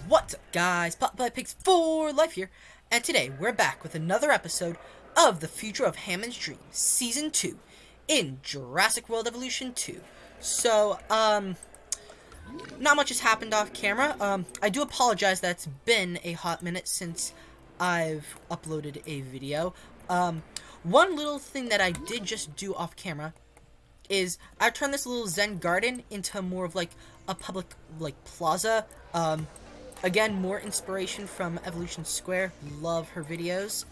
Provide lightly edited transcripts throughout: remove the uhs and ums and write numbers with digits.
What's up, guys? Bottai Pigs for Life here, and today we're back with another episode of The Future of Hammond's Dream, Season 2, in Jurassic World Evolution 2. So, not much has happened off camera. I do apologize that it's been a hot minute since I've uploaded a video. One little thing that I did just do off camera is I turned this little Zen garden into more of like a public plaza. Again, more inspiration from Evolution Square. Love her videos.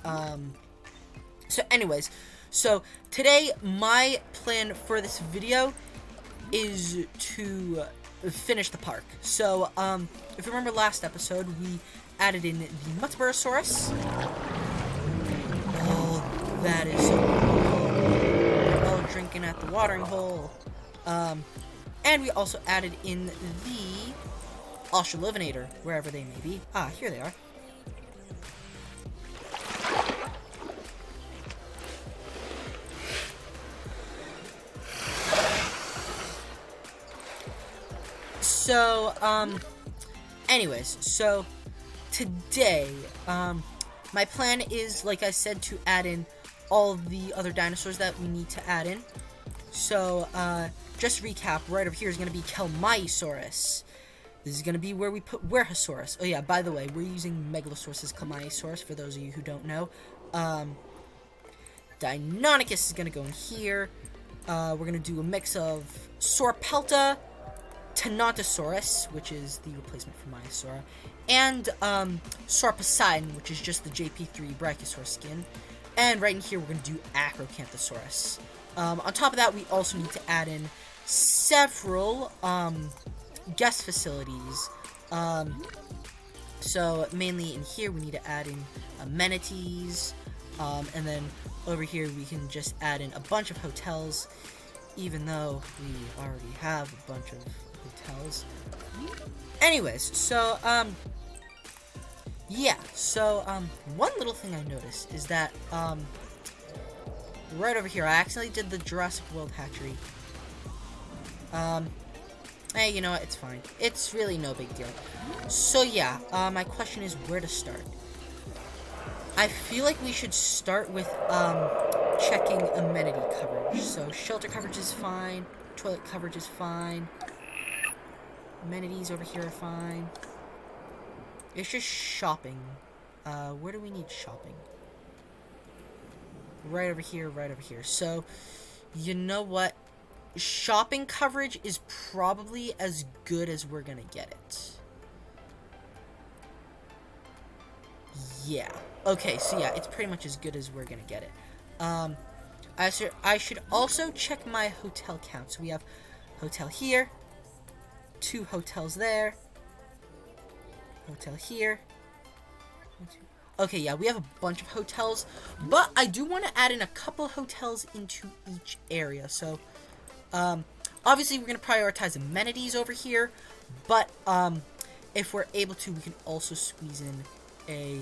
So anyways, so today my plan for this video is to finish the park. So if you remember last episode, we added in the Wuerhosaurus. Oh, that is so cool. Oh, drinking at the watering hole. And we also added in the Australorpinator, wherever they may be. Ah, here they are. So, anyways, so today, my plan is, like I said, to add in all the other dinosaurs that we need to add in. So, just recap, right over here is going to be Kelmayisaurus. This is going to be where we put Wuerhosaurus. Oh yeah, by the way, we're using Megalosaurus Kelmayisaurus, for those of you who don't know. Deinonychus is going to go in here. We're going to do a mix of Sauropelta, Tenontosaurus, which is the replacement for Maiasaura, and Sauroposeidon, which is just the JP3 Brachiosaurus skin. And right in here, we're going to do Acrocanthosaurus. On top of that, we also need to add in several guest facilities. So mainly in here we need to add in amenities, and then over here we can just add in a bunch of hotels, even though we already have a bunch of hotels. Anyways, so yeah, so one little thing I noticed is that right over here I accidentally did the Jurassic World hatchery. Hey, you know what? It's fine. It's really no big deal. So yeah, my question is where to start. I feel like we should start with checking amenity coverage. So shelter coverage is fine. Toilet coverage is fine. Amenities over here are fine. It's just shopping. Where do we need shopping? Right over here, right over here. So, you know what? Shopping coverage is probably as good as we're gonna get it. Yeah. Okay, so yeah, it's pretty much as good as we're gonna get it. I should also check my hotel count. So we have hotel here, 2 hotels there, hotel here. Okay, yeah, we have a bunch of hotels, but I do want to add in a couple hotels into each area. So obviously we're going to prioritize amenities over here, but if we're able to, we can also squeeze in a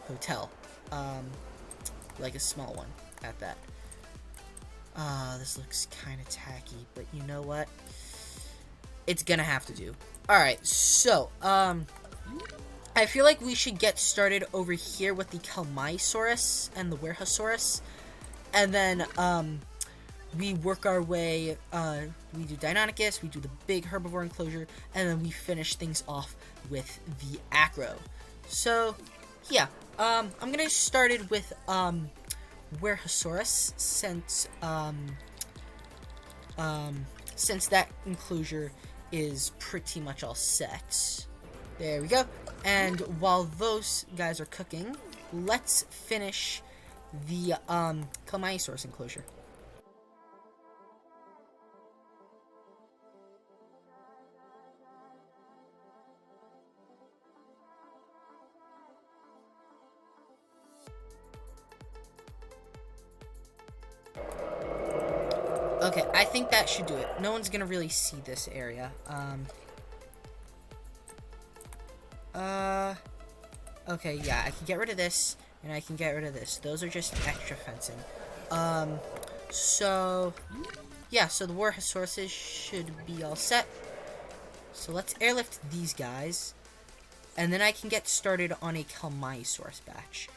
hotel, like a small one at that. This looks kind of tacky, but you know what? It's gonna have to do. Alright, so, I feel like we should get started over here with the Kelmayisaurus and the Wuerhosaurus, and then, we work our way, we do Deinonychus, we do the big herbivore enclosure, and then we finish things off with the Acro. So, yeah, I'm gonna get started with, Wuerhosaurus, since that enclosure is pretty much all set. There we go. And while those guys are cooking, let's finish the, Kelmayisaurus enclosure. Okay, I think that should do it. No one's gonna really see this area. Okay, yeah, I can get rid of this, and I can get rid of this. Those are just extra fencing. So, yeah, so the Wuerhosauruses should be all set. So let's airlift these guys. And then I can get started on a Kelmayisaurus batch.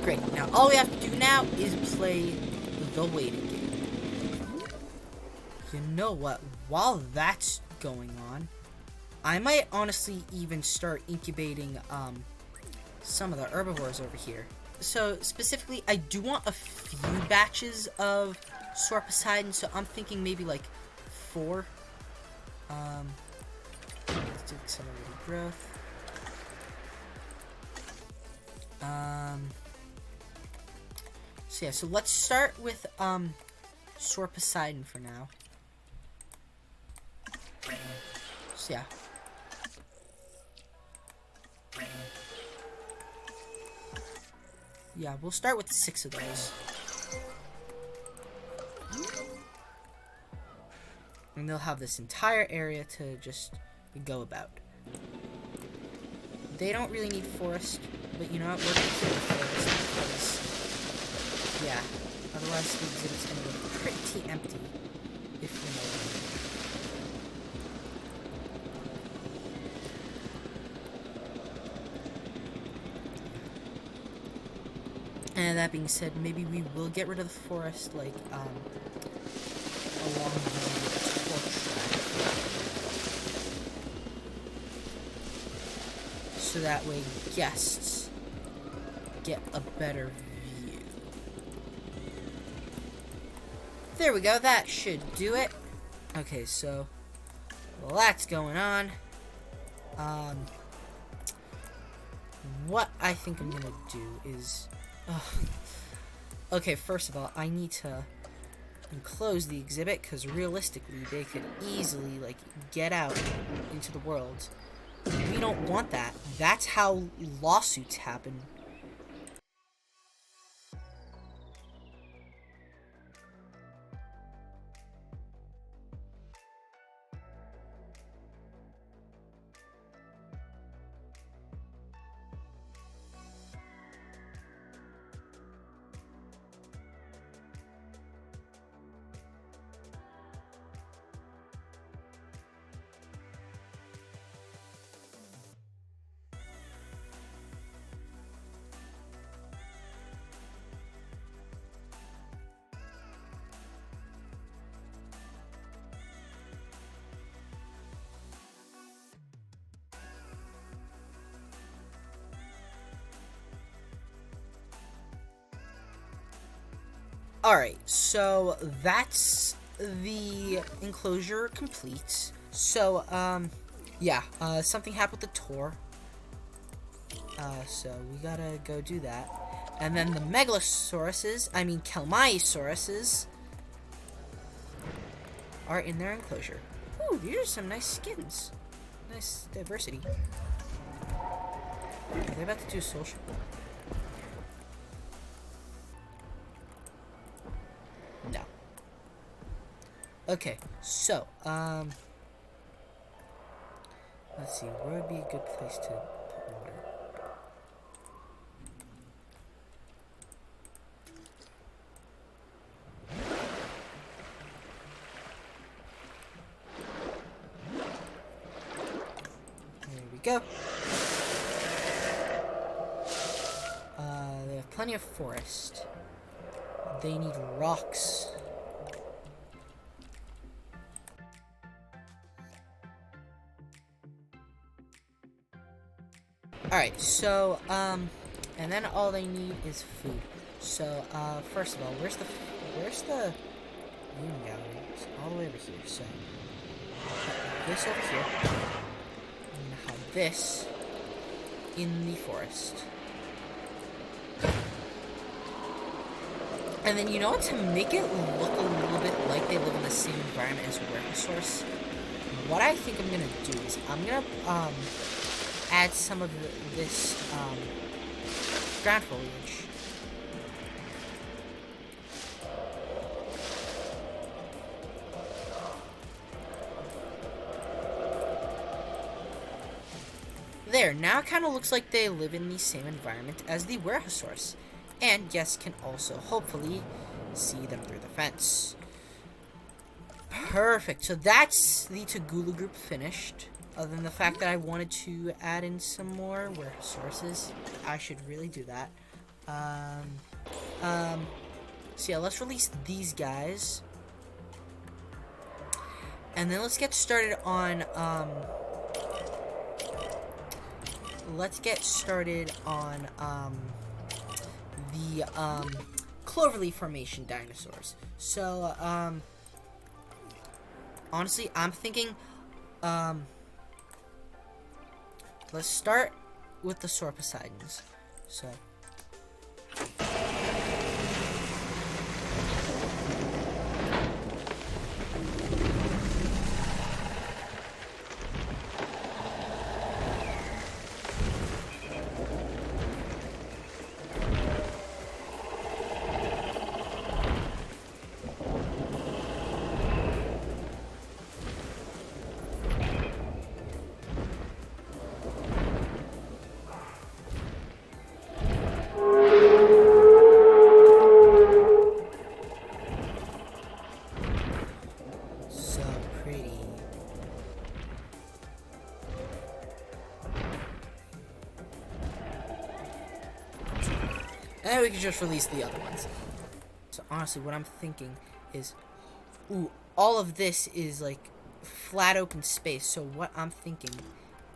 Great. Now all we have to do now is play the waiting game. You know what? While that's going on, I might honestly even start incubating some of the herbivores over here. So specifically, I do want a few batches of Sauroposeidon, so I'm thinking maybe like 4. Let's do accelerated growth. So yeah, so let's start with Sauroposeidon for now. So yeah. Yeah, we'll start with 6 of those. And they'll have this entire area to just go about. They don't really need forest, but you know what? We're gonna keep the forest because, yeah, otherwise the exhibit's gonna look pretty empty if you know what I mean. And that being said, maybe we will get rid of the forest, like, along the torch track. So that way guests get a better view. There we go, that should do it. Okay, so, that's going on. What I think I'm gonna do is... Okay, first of all, I need to enclose the exhibit, because realistically, they could easily, like, get out into the world. We don't want that. That's how lawsuits happen. Alright, so that's the enclosure complete. So, yeah, something happened with the tour. So we gotta go do that. And then the Kelmayisauruses are in their enclosure. Ooh, these are some nice skins. Nice diversity. Are they about to do social? No. Okay, so, let's see, where would be a good place to put water? There we go. They have plenty of forest. They need rocks. Alright, so, and then all they need is food. So, first of all, where's the room gallery? It's all the way over here, so, put this over here, and have this in the forest. And then, you know what, to make it look a little bit like they live in the same environment as Wuerhosaurus, what I think I'm gonna do is, I'm gonna, add some of this, ground foliage. There, now it kind of looks like they live in the same environment as the Wuerhosaurus. and guests can also hopefully see them through the fence. Perfect. So that's the Tagula group finished. Other than the fact that I wanted to add in some more Wuerhosauruses, I should really do that. So yeah, let's release these guys. And then let's get started on, the, Cloverleaf Formation dinosaurs. So, honestly, I'm thinking, let's start with the Sauroposeidons. So, and we can just release the other ones. So honestly, what I'm thinking is, ooh, all of this is like flat open space. So what I'm thinking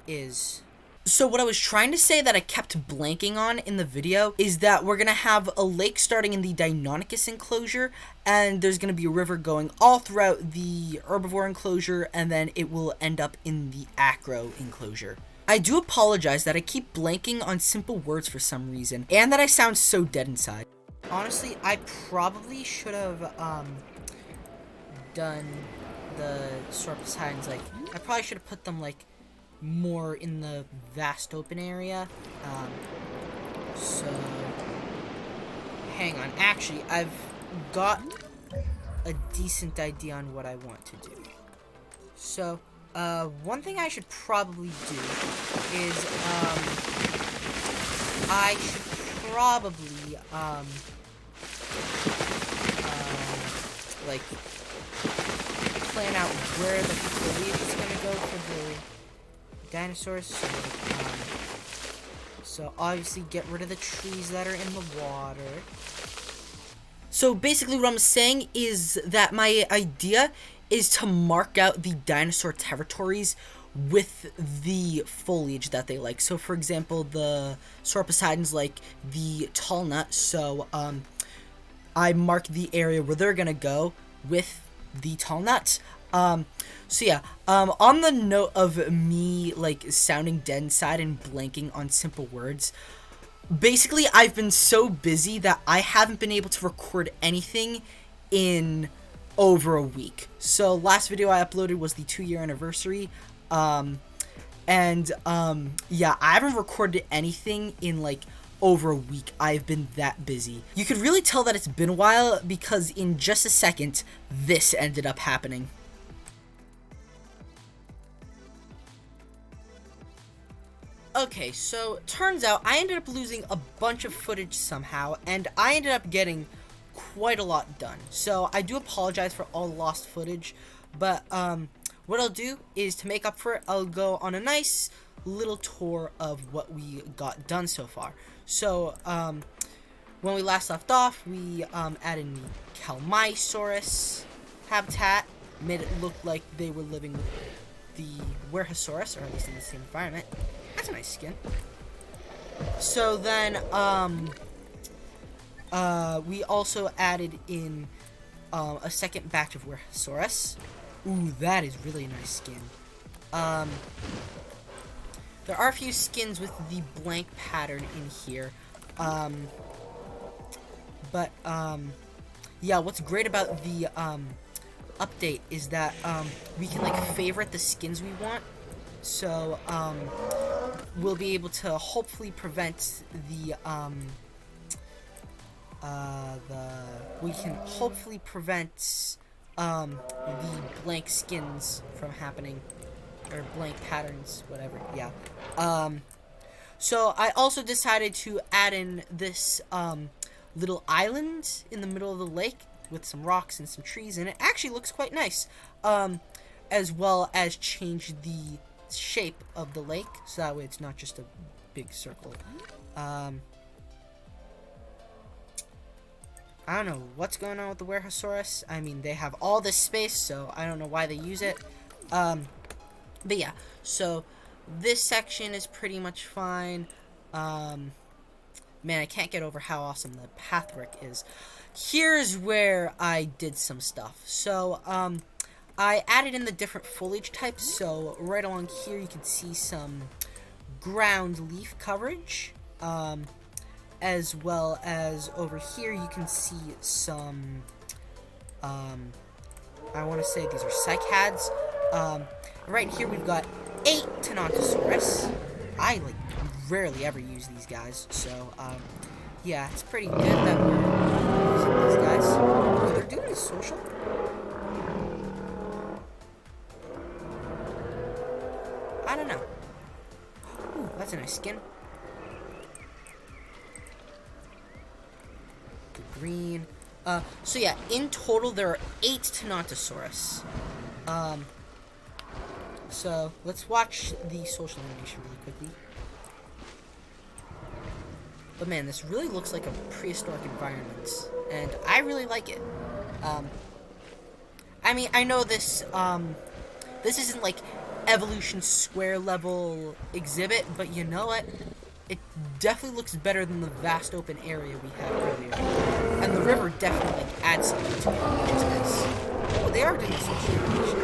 is, so what I was trying to say that I kept blanking on in the video is that we're gonna have a lake starting in the Deinonychus enclosure, and there's gonna be a river going all throughout the herbivore enclosure, and then it will end up in the acro enclosure. I do apologize that I keep blanking on simple words for some reason, and that I sound so dead inside. Honestly, I probably should have, done the Sauroposeidons, like, I probably should have put them, like, more in the vast open area. So, hang on. Actually, I've got a decent idea on what I want to do. So, one thing I should probably do is, I should probably, like, plan out where the foliage is gonna go for the dinosaurs. So, so obviously get rid of the trees that are in the water. So basically what I'm saying is that my idea is to mark out the dinosaur territories with the foliage that they like. So for example, the Sauroposeidons like the tall nut, so I mark the area where they're gonna go with the tall nuts. So yeah, on the note of me like sounding dead inside and blanking on simple words, basically I've been so busy that I haven't been able to record anything in over a week. So last video I uploaded was the 2-year anniversary, yeah, I haven't recorded anything in like over a week. I've been that busy. You could really tell that it's been a while because in just a second this ended up happening. Okay, so turns out I ended up losing a bunch of footage somehow, and I ended up getting quite a lot done. So I do apologize for all the lost footage, but what I'll do is to make up for it, I'll go on a nice little tour of what we got done so far. So when we last left off, we added the Kelmayisaurus habitat, made it look like they were living with the Wuerhosaurus, or at least in the same environment. That's a nice skin. So then, we also added in, a second batch of Wuerhosaurus. Ooh, that is really a nice skin. There are a few skins with the blank pattern in here. Yeah, what's great about the, update is that, we can, like, favorite the skins we want. So, we'll be able to hopefully prevent the, we can hopefully prevent, the blank skins from happening, or blank patterns, whatever, yeah. So I also decided to add in this, little island in the middle of the lake with some rocks and some trees, and it actually looks quite nice. As well as change the shape of the lake, so that way it's not just a big circle. I don't know what's going on with the Wuerhosaurus. I mean, they have all this space, so I don't know why they use it. But yeah, so this section is pretty much fine. Man, I can't get over how awesome the pathwork is. Here's where I did some stuff. So, I added in the different foliage types, so right along here you can see some ground leaf coverage, as well as over here you can see some, I want to say these are cycads. Right here we've got 8 Tenontosaurus. I, like, rarely ever use these guys, so, yeah, it's pretty good that we're using these guys. Oh, they're doing a social? I don't know. Ooh, that's a nice skin. The green. So yeah, in total there are 8 Tenontosaurus. So let's watch the social animation really quickly. But man, this really looks like a prehistoric environment, and I really like it. I mean, I know this, this isn't like evolution square level exhibit, but you know what? It definitely looks better than the vast open area we had earlier. And the river definitely like, adds something to it, which is nice. Oh, they are doing social animation.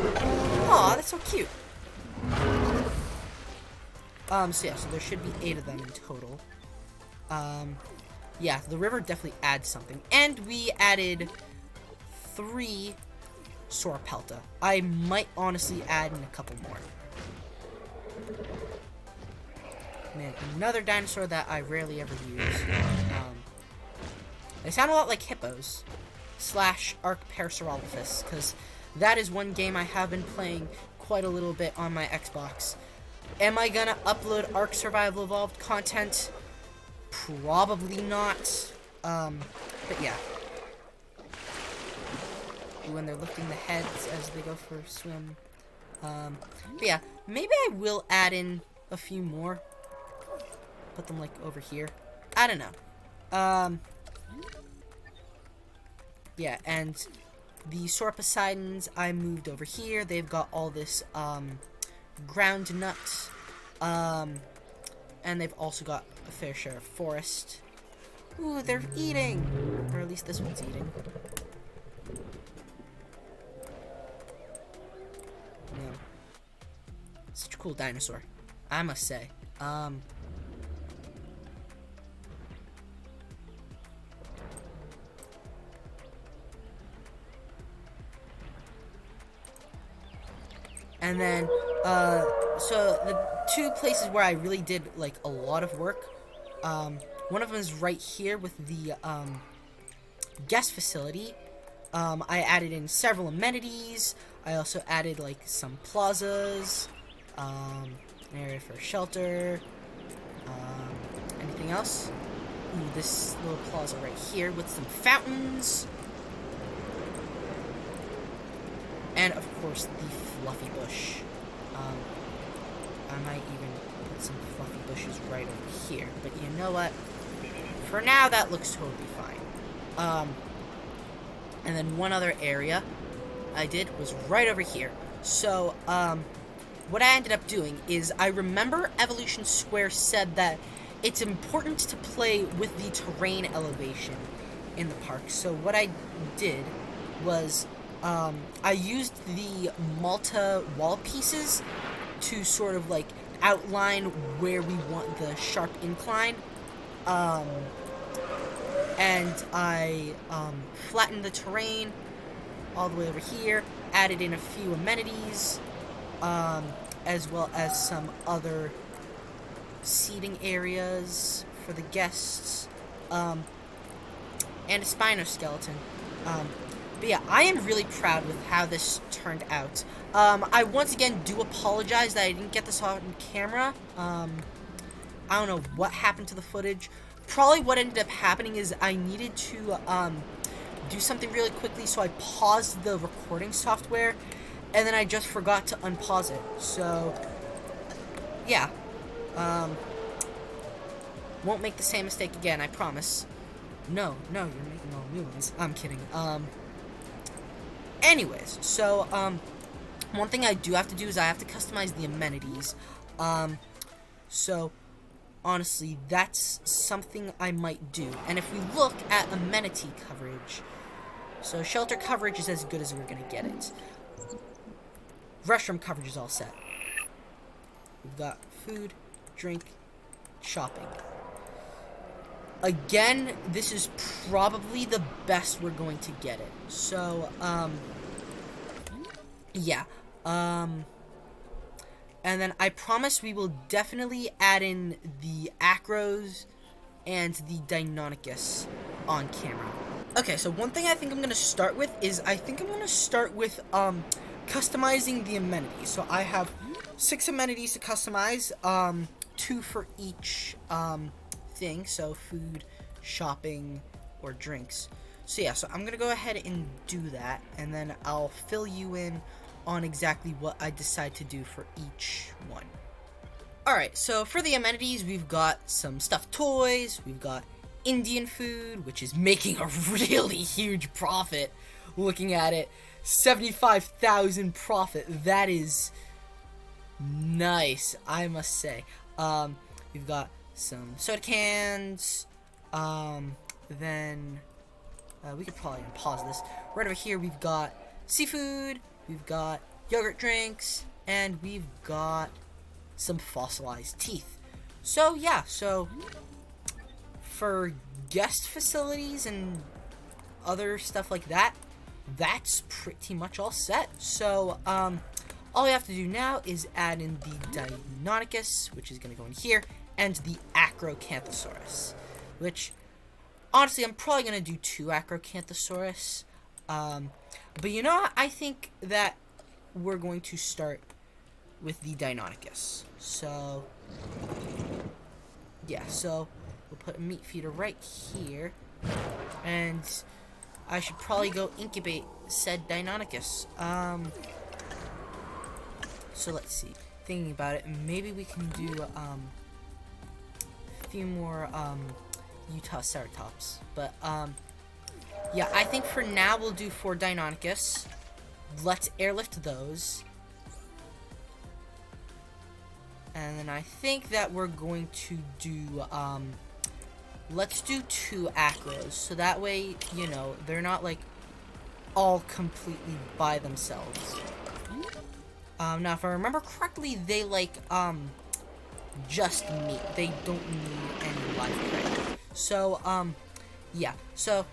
Aw, that's so cute. So yeah, so there should be 8 of them in total. Yeah, the river definitely adds something. And we added 3 Sauropelta. I might honestly add in a couple more. Man, another dinosaur that I rarely ever use. They sound a lot like hippos / Arcparasaurolophus, because that is one game I have been playing quite a little bit on my Xbox. Am I gonna upload Ark Survival Evolved content? Probably not. But yeah. When they're lifting the heads as they go for a swim. But yeah, maybe I will add in a few more. Put them like over here. I don't know. Yeah, and the Sauroposeidons I moved over here. They've got all this ground nut. And they've also got a fair share of forest. Ooh, they're eating! Or at least this one's eating. Yeah. Such a cool dinosaur, I must say. And then, so the 2 places where I really did, like, a lot of work, one of them is right here with the, guest facility. I added in several amenities. I also added, like, some plazas, an area for shelter, anything else? Ooh, this little plaza right here with some fountains. And, of course, the fluffy bush. I might even put some fluffy bushes right over here. But you know what? For now, that looks totally fine. And then one other area I did was right over here. So, what I ended up doing is I remember Evolution Square said that it's important to play with the terrain elevation in the park. So what I did was I used the Malta wall pieces to sort of like outline where we want the sharp incline. And I flattened the terrain all the way over here, added in a few amenities, as well as some other seating areas for the guests, and a spinoskeleton. But yeah, I am really proud with how this turned out. I once again do apologize that I didn't get this on camera. I don't know what happened to the footage, probably what ended up happening is I needed to do something really quickly, so I paused the recording software, and then I just forgot to unpause it. So, yeah. Won't make the same mistake again, I promise. No, you're making all new ones. I'm kidding. Anyways, so, one thing I do have to do is I have to customize the amenities. So, honestly, that's something I might do. And if we look at amenity coverage, so shelter coverage is as good as we're gonna get it. Restroom coverage is all set. We've got food, drink, shopping. Again, this is probably the best we're going to get it. So, yeah. And then I promise we will definitely add in the Acros and the Deinonychus on camera. Okay, so one thing I think I'm going to start with is customizing the amenities. So I have 6 amenities to customize, 2 for each thing, so food, shopping, or drinks. So yeah, so I'm going to go ahead and do that, and then I'll fill you in on exactly what I decide to do for each one. Alright, so for the amenities, we've got some stuffed toys, we've got Indian food, which is making a really huge profit. Looking at it, 75,000 profit. That is nice, I must say. We've got some soda cans, then we could probably pause this. Right over here, we've got seafood, we've got yogurt drinks, and we've got some fossilized teeth. So yeah, so for guest facilities and other stuff like that, that's pretty much all set. So all we have to do now is add in the Deinonychus, which is going to go in here, and the Acrocanthosaurus, which honestly I'm probably going to do 2 Acrocanthosaurus. But you know what? I think that we're going to start with the Deinonychus. So, yeah, so we'll put a meat feeder right here. And I should probably go incubate said Deinonychus. So let's see. Thinking about it, maybe we can do a few more Utah Ceratops. But, yeah, I think for now we'll do 4 Deinonychus. Let's airlift those. And then I think that we're going to do, let's do 2 Acros. So that way, you know, they're not, like, all completely by themselves. Now, if I remember correctly, they, like, just meat. They don't need any life prey. So, yeah. So,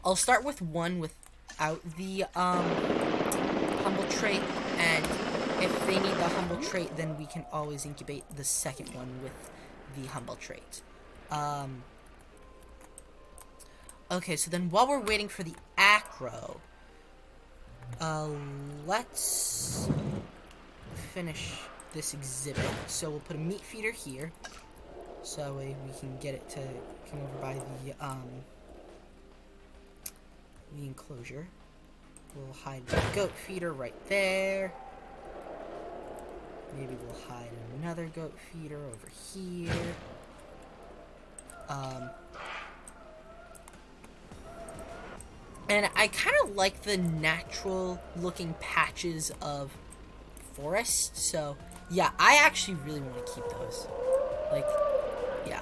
I'll start with one without the, humble trait, and if they need the humble trait, then we can always incubate the second one with the humble trait. Okay, so then while we're waiting for the Acro, let's finish this exhibit. So we'll put a meat feeder here, so that way we can get it to come over by the enclosure. We'll hide the goat feeder right there. Maybe we'll hide another goat feeder over here. And I kind of like the natural looking patches of forest. So, yeah, I actually really want to keep those. Like, yeah.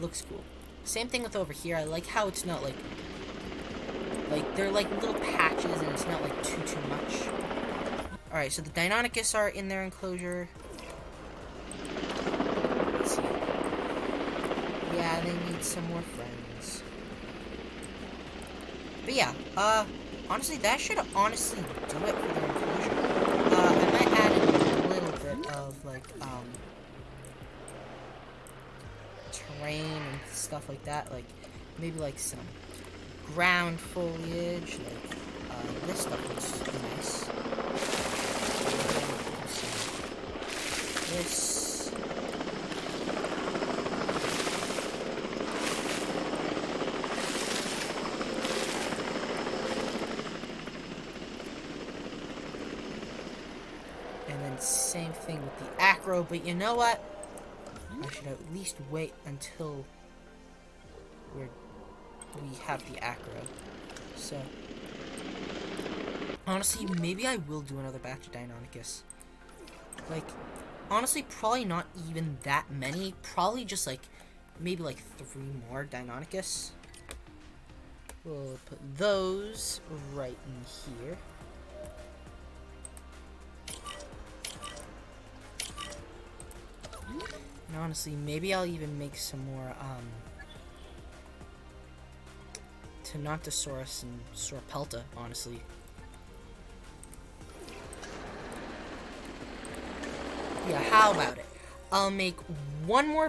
Looks cool. Same thing with over here. I like how it's not like they're like little patches and it's not like too much. Alright, so the Deinonychus are in their enclosure. Let's see. Yeah, they need some more friends. But yeah, honestly, that should honestly do it for their enclosure. I might add a little bit of, like, terrain and stuff like that. Like, maybe, like, some ground foliage. Like, this stuff looks nice. This. thing with the acro, but you know what? I should at least wait until we have the acro. So, honestly, maybe I will do another batch of Deinonychus. Like, honestly, probably not even that many. Probably just like, maybe like 3 more Deinonychus. We'll put those right in here. And honestly, maybe I'll even make some more, Tenontosaurus and Sauropelta, honestly. Yeah, how about it? I'll make one more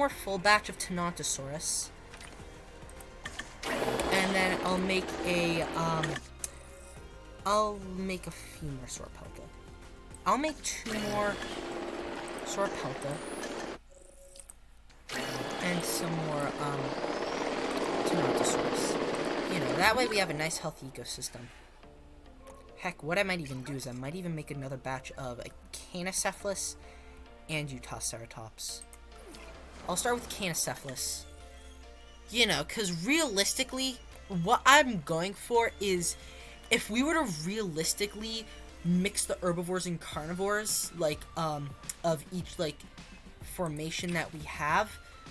full batch of Tenontosaurus. And then I'll make a few more Sauropelta. I'll make 2 more Sauropelta. And some more, Tenontosaurus. You know, that way we have a nice healthy ecosystem. Heck, what I might even do is I might even make another batch of a Cainocephalus and Utaceratops. I'll start with Cainocephalus. You know, because realistically, what I'm going for is, if we were to realistically mix the herbivores and carnivores, like, of each, like, formation that we have,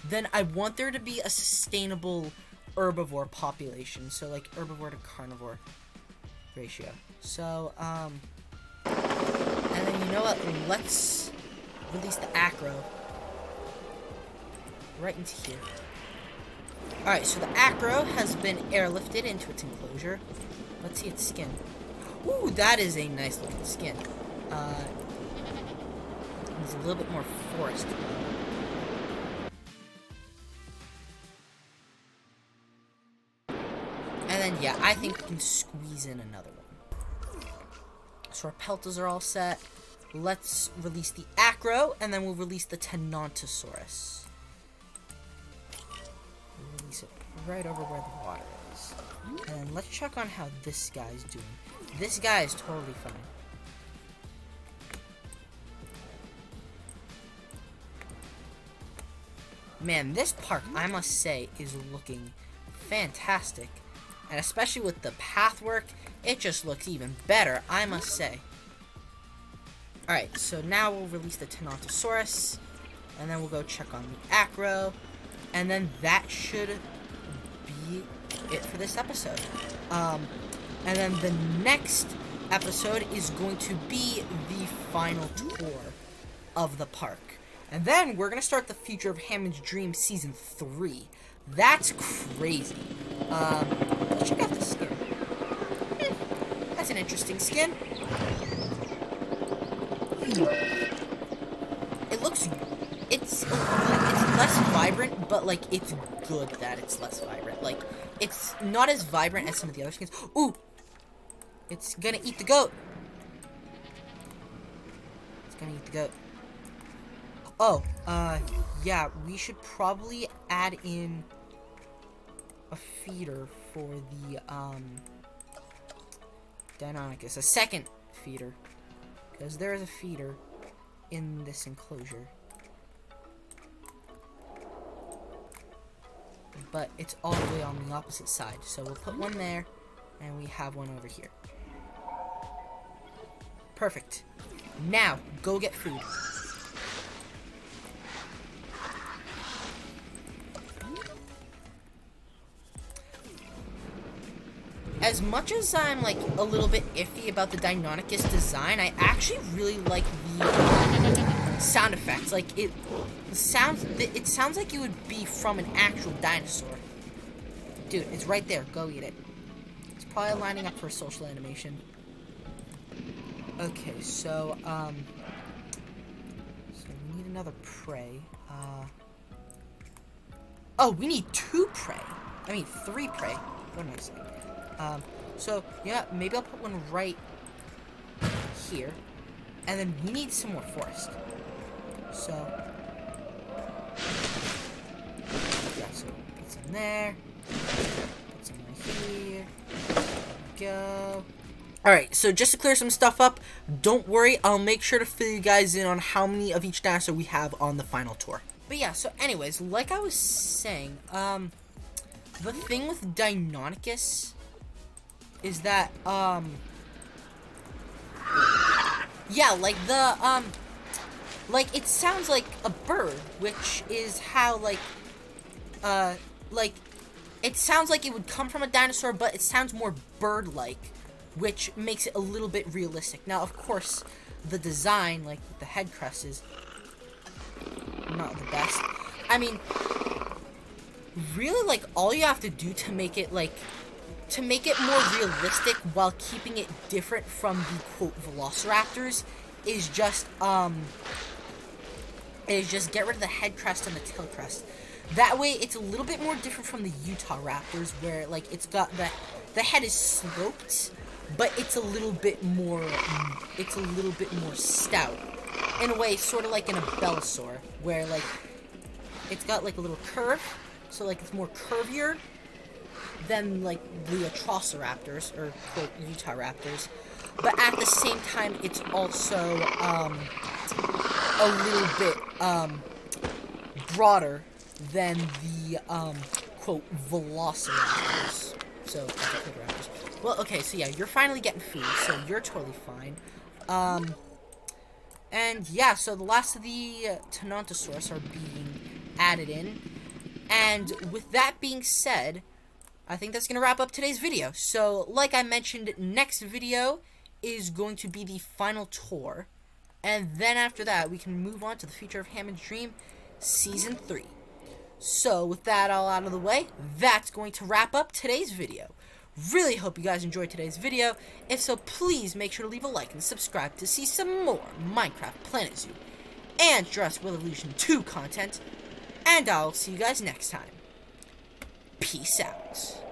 then I want there to be a sustainable herbivore population. So, like, herbivore to carnivore ratio. So, and then you know what? Let's release the acro right into here. Alright, so the acro has been airlifted into its enclosure. Let's see its skin. Ooh, that is a nice looking skin. There's a little bit more forest. And then, yeah, I think we can squeeze in another one. So our peltas are all set. Let's release the acro, and then we'll release the Tenontosaurus. We'll release it right over where the water is. And let's check on how this guy's doing. This guy is totally fine. Man, this park, I must say, is looking fantastic. And especially with the pathwork, it just looks even better, I must say. Alright, so now we'll release the Tenontosaurus, and then we'll go check on the acro, and then that should be it for this episode. And then the next episode is going to be the final tour of the park. And then we're going to start the Future of Hammond's Dream Season 3. That's crazy. Let's check out the skin. That's an interesting skin. It looks... It's less vibrant, but, like, it's good that it's less vibrant. Like, it's not as vibrant as some of the other skins. Ooh! It's gonna eat the goat. It's gonna eat the goat. Oh, yeah, we should probably add in a feeder for the, Deinonychus. A second feeder. Because there is a feeder in this enclosure. But it's all the way on the opposite side. So we'll put one there, and we have one over here. Perfect. Now, go get food. As much as I'm, like, a little bit iffy about the Deinonychus design, I actually really like the sound effects. Like, it sounds like it would be from an actual dinosaur. Dude, it's right there. Go eat it. It's probably lining up for a social animation. Okay, so we need another prey. Oh, we need 2 prey. I mean, 3 prey. What am I saying? So, yeah, maybe I'll put one right here. And then we need some more forest. So, yeah, so put some there. Put some right here. There we go. Alright, so just to clear some stuff up, don't worry, I'll make sure to fill you guys in on how many of each dinosaur we have on the final tour. But yeah, so anyways, like I was saying, the thing with Deinonychus is that, yeah, like like it sounds like a bird, which is how, like, it sounds like it would come from a dinosaur, but it sounds more bird-like, which makes it a little bit realistic. Now, of course, the design, like the head crest, is not the best. I mean, really, like, all you have to do to make it, like, to make it more realistic while keeping it different from the, quote, velociraptors is just get rid of the head crest and the tail crest. That way, it's a little bit more different from the Utah raptors, where, like, it's got the head is sloped, but it's a little bit more stout. In a way, sort of like an abelisaur, where, like, it's got, like, a little curve, so, like, it's more curvier than, like, the Atrociraptors, or, quote, Utah raptors. But at the same time, it's also, a little bit, broader than the, quote, velociraptors. So, well, okay, so yeah, you're finally getting food, so you're totally fine. And yeah, so the last of the Tenontosaurus are being added in. And with that being said, I think that's going to wrap up today's video. So, like I mentioned, next video is going to be the final tour. And then after that, we can move on to the Future of Hammond's Dream Season 3. So, with that all out of the way, that's going to wrap up today's video. Really hope you guys enjoyed today's video. If so, please make sure to leave a like and subscribe to see some more Minecraft Planet Zoo and Jurassic World Evolution 2 content. And I'll see you guys next time. Peace out.